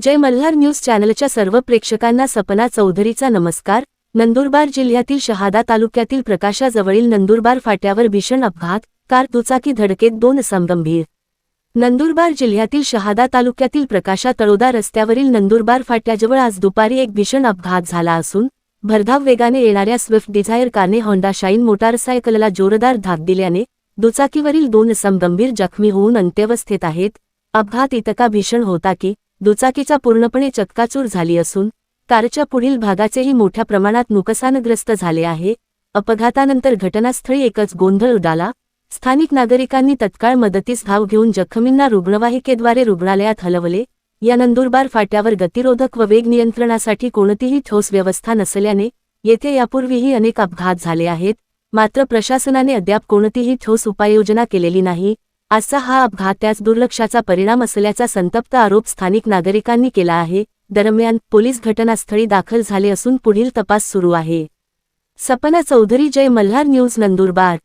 जय Malhar news चॅनलच्या सर्व प्रेक्षकांना सपना चौधरीचा नमस्कार। नंदुरबार जिल्ह्यातील शहादा तालुक्यातील प्रकाशाजवळील नंदुरबार फाट्यावर भीषण अपघात, कार दुचाकी धडकेत 2 गंभीर। नंदुरबार जिल्ह्यातील शहादा तालुक्यातील प्रकाशा तळोदा रस्त्यावरील नंदुरबार फाट्याजवळ आज दुपारी एक भीषण अपघात झाला असून भरधाव वेगाने येणाऱ्या स्विफ्ट डिझायर कारने होंडा शाईन मोटारसायकलला जोरदार धाक दिल्याने दुचाकीवरील 2 गंभीर जखमी होऊन अंत्यवस्थेत आहेत। अपघात इतका भीषण होता की दुचाकीचा पूर्णपणे चक्काचूर झाली असून कारच्या पुढील भागाचेही मोठ्या प्रमाणात नुकसानग्रस्त झाले आहे। अपघातानंतर घटनास्थळी एकच गोंधळ उडाला। स्थानिक नागरिकांनी तत्काळ मदतीस धाव घेऊन जखमींना रुग्णवाहिकेद्वारे रुग्णालयात हलवले। या नंदुरबार फाट्यावर गतिरोधक व वेग नियंत्रणासाठी कोणतीही ठोस व्यवस्था नसल्याने येथे यापूर्वीही अनेक अपघात झाले आहेत, मात्र प्रशासनाने अद्याप कोणतीही ठोस उपाययोजना केलेली नाही। आजचा हा अपघात त्याच दुर्लक्षाचा परिणाम असल्याचा संतप्त आरोप स्थानिक नागरिकांनी केला आहे। दरम्यान पोलीस घटनास्थळी दाखल झाले असून पुढील तपास सुरू आहे। सपना चौधरी, जय मल्हार न्यूज, नंदुरबार।